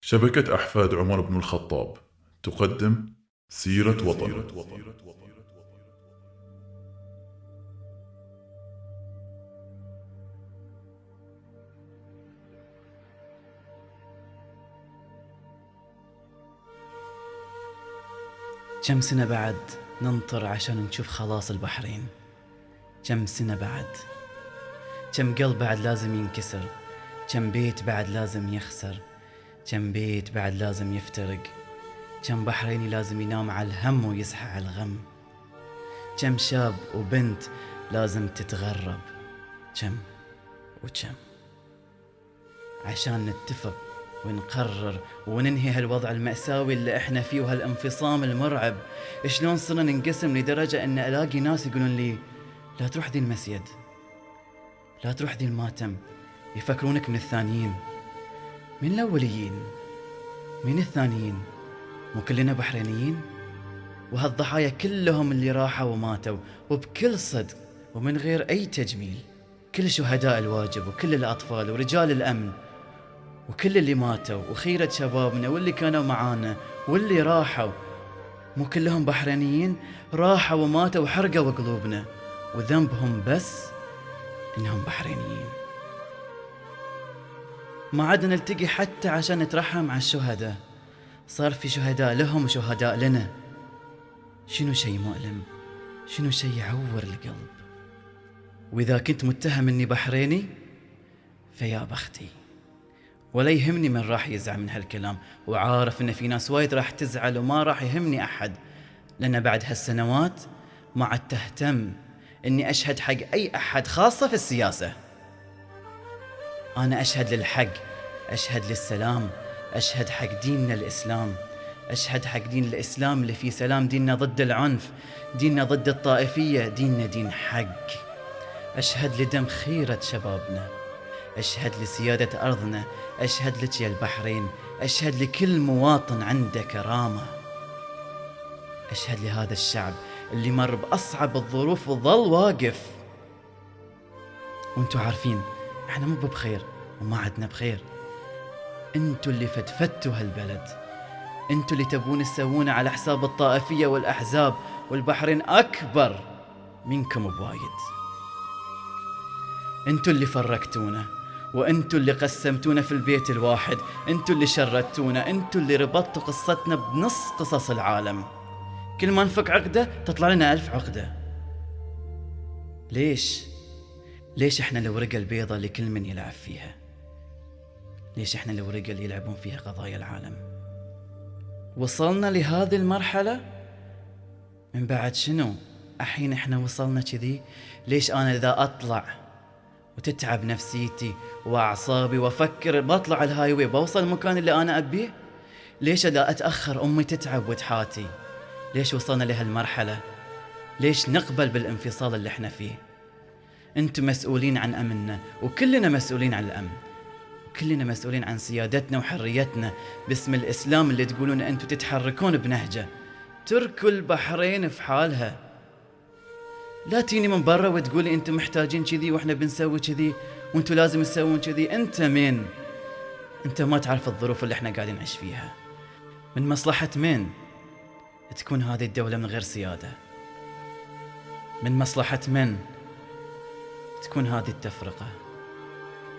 شبكة أحفاد عمر بن الخطاب تقدم سيرة وطن. كم سنة بعد ننطر عشان نشوف خلاص البحرين. كم سنة بعد، كم قلب بعد لازم ينكسر، كم بيت بعد لازم يخسر، كم بيت بعد لازم يفترق، كم بحريني لازم ينام على الهم ويصحى على الغم، كم شاب وبنت لازم تتغرب، كم وكم، عشان نتفق ونقرر وننهي هالوضع المأساوي اللي احنا فيه وهالانفصام المرعب. شلون صرنا ننقسم لدرجة ان الاقي ناس يقولون لي لا تروح ذي المسيد، لا تروح ذي الماتم، يفكرونك من الثانيين. من الاوليين؟ من الثانيين؟ مو كلنا بحرينيين؟ وهالضحايا كلهم اللي راحوا وماتوا وبكل صدق ومن غير اي تجميل، كل شهداء الواجب وكل الاطفال ورجال الامن وكل اللي ماتوا وخيرة شبابنا واللي كانوا معانا واللي راحوا، مو كلهم بحرينيين؟ راحوا وماتوا وحرقوا قلوبنا وذنبهم بس انهم بحرينيين. ما عدنا نلتقي حتى عشان نترحم على الشهداء، صار في شهداء لهم وشهداء لنا. شنو شي مؤلم، شنو شي يعور القلب. واذا كنت متهم اني بحريني فيا بختي، ولا يهمني من راح يزعل من هالكلام، وعارف ان في ناس وايد راح تزعل وما راح يهمني احد، لان بعد هالسنوات ما عاد تهتم اني اشهد حق اي احد، خاصة في السياسة. انا اشهد للحق، اشهد للسلام، اشهد حق ديننا الاسلام، اشهد حق دين الاسلام اللي فيه سلام، ديننا ضد العنف، ديننا ضد الطائفية، ديننا دين حق. اشهد لدم خيرة شبابنا، أشهد لسيادة أرضنا، أشهد لك يا البحرين، أشهد لكل مواطن عنده كرامة، أشهد لهذا الشعب اللي مر بأصعب الظروف وظل واقف. وانتو عارفين احنا مو بخير وما عدنا بخير، انتو اللي فتفتوا هالبلد، انتو اللي تبون تسوونه على حساب الطائفية والأحزاب، والبحرين أكبر منكم بوايد. انتو اللي فرقتونا، وانتو اللي قسمتونا في البيت الواحد، انتو اللي شردتونا، انتو اللي ربطتوا قصتنا بنص قصص العالم. كل ما نفك عقدة تطلع لنا 1000 عقدة. ليش احنا الورقة البيضة اللي كل من يلعب فيها؟ ليش احنا الورقة اللي يلعبون فيها قضايا العالم؟ وصلنا لهذه المرحلة من بعد شنو؟ الحين احنا وصلنا كذي. ليش انا اذا اطلع وتتعب نفسيتي واعصابي وافكر بطلع الهايوي بوصل المكان اللي انا ابيه؟ ليش اذا اتاخر امي تتعب وتحاتي؟ ليش وصلنا لهالمرحله؟ ليش نقبل بالانفصال اللي احنا فيه؟ انتم مسؤولين عن امننا، وكلنا مسؤولين عن الامن، وكلنا مسؤولين عن سيادتنا وحريتنا. باسم الاسلام اللي تقولون انتم تتحركون بنهجه، تركوا البحرين في حالها. لا تيني من برا وتقولي انتم محتاجين كذي واحنا بنسوي كذي وانتم لازم تسوون كذي. انت مين؟ انت ما تعرف الظروف اللي احنا قاعدين نعيش فيها. من مصلحة مين تكون هذه الدولة من غير سيادة؟ من مصلحة من تكون هذه التفرقة؟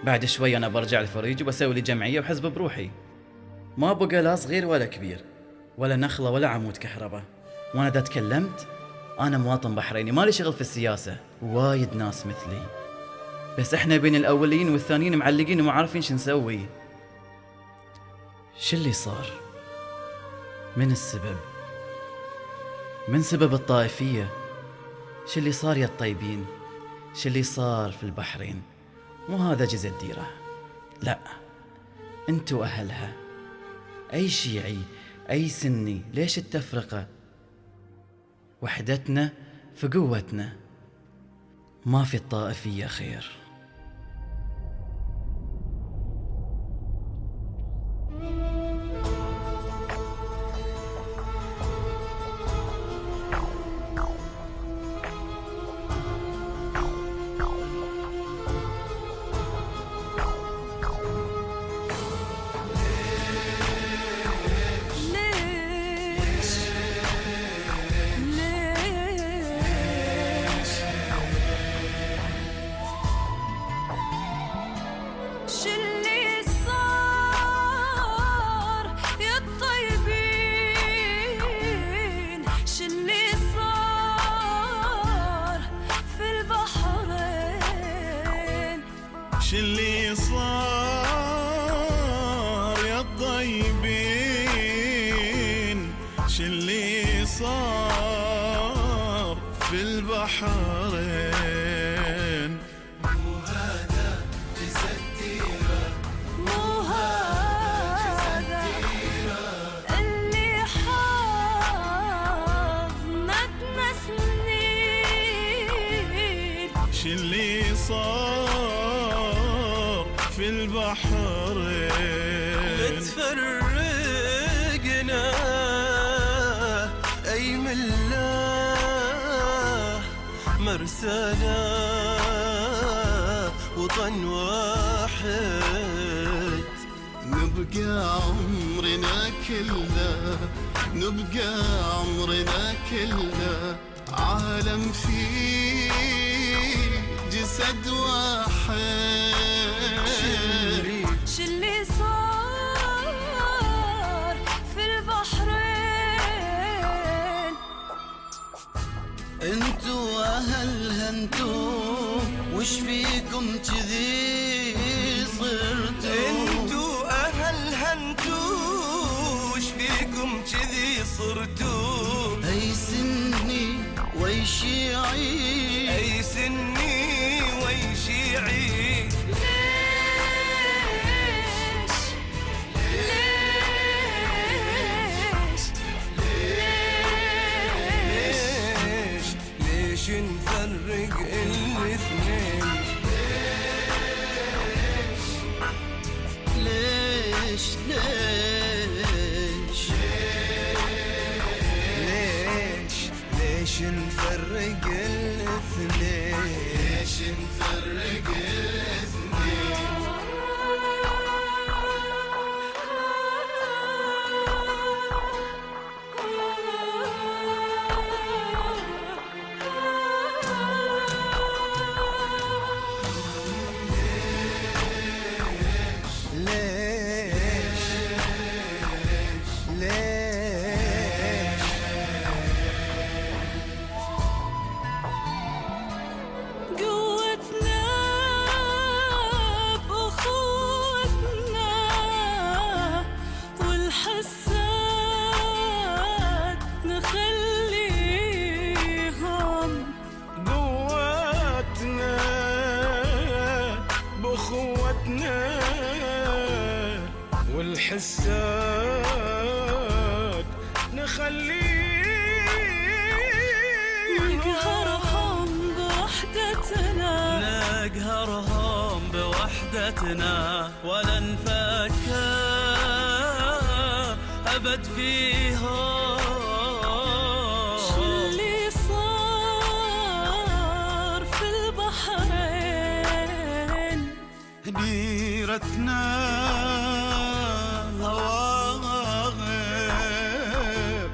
بعد شوي انا برجع الفريج وبسوي لي جمعية وحزب بروحي، ما بقى لا صغير ولا كبير ولا نخلة ولا عمود كهرباء. وانا اذا تكلمت أنا مواطن بحريني مالي شغل في السياسة، وايد ناس مثلي، بس إحنا بين الأولين والثانيين معلقين وما عارفين شو نسوي. شو اللي صار؟ من السبب؟ من سبب الطائفية؟ شو اللي صار يا الطيبين؟ شو اللي صار في البحرين؟ مو هذا جزء الديرة، لا، انتو أهلها. أي شيعي، أي سني، ليش التفرقة؟ وحدتنا في قوتنا، ما في الطائفية خير. البحرين. مو هذا جسد ديره، مو هذا اللي حاضنتنا سنين. شو اللي صار في البحرين؟ متفرقنا أي مله، مرسانا وطن واحد. نبقى عمرنا كله، نبقى عمرنا كله عالم فيه جسد واحد. شلي صار في البحرين. انتو اهلها انتو، وش فيكم جذي صرتوا؟ انتو اهلها انتو، وش فيكم جذي صرتوا؟ اي سني وي شيعي، اي سني وي شيعي. ليش نفرق الاثنين؟ ليش ليش ليش ليش نفرق الاثنين؟ ليش نفرق الاثنين؟ قوتنا بأخوتنا والحسات نخليهم. قوتنا بأخوتنا والحسات نخليهم. نقهرهم بوحدتنا، نقهرهم بوحدتنا ولا نفكر أبد فيهم. شلي صار في البحرين. ديرتنا هواها غير،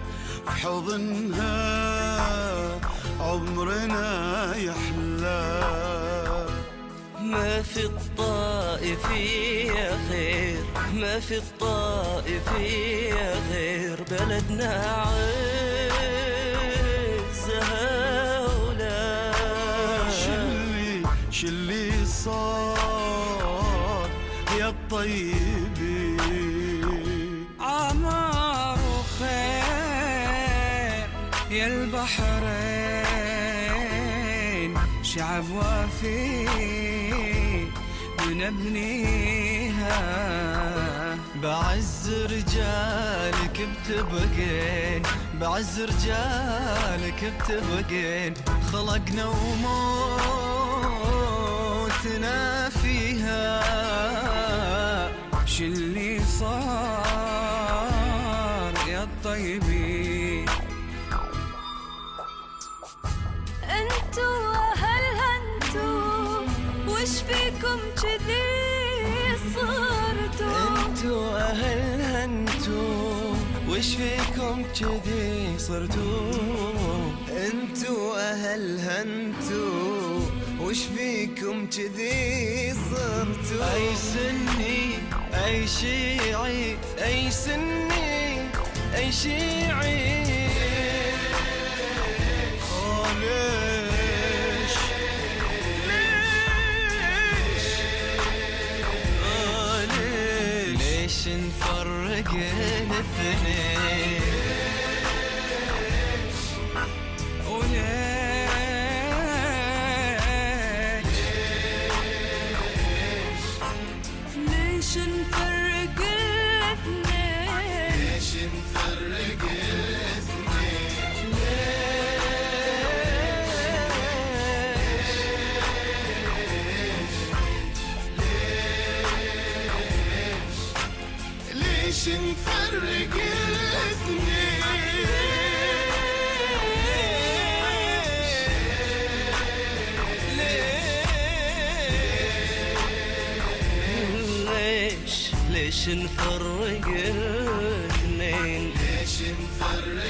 في حضنها عمرنا يحلى. ما في الطائف يا خير، ما في الطائف يا غير، بلدنا عزها ولا. شلي صار يا الطيبين؟ عمار وخير يا البحرين، شعب وافي ونبنيها. بعز رجالك بتبقين، بعز رجالك بتبقين. خلقنا وموتنا فيها. شلي صار يا الطيبين؟ انتو اهلها انتو، وش فيكم جذي صرتوا؟ انتو اهلها انتو، وش فيكم جذي صرتوا؟ انتو اهلها انتو، وش فيكم جذي صرتوا؟ اي سني اي شيعي، اي سني اي شيعي. ليش ليش ليش نفرق الاثنين؟ وليش ليش نفرق ليش نفرق الاثنين؟ ليش نفرق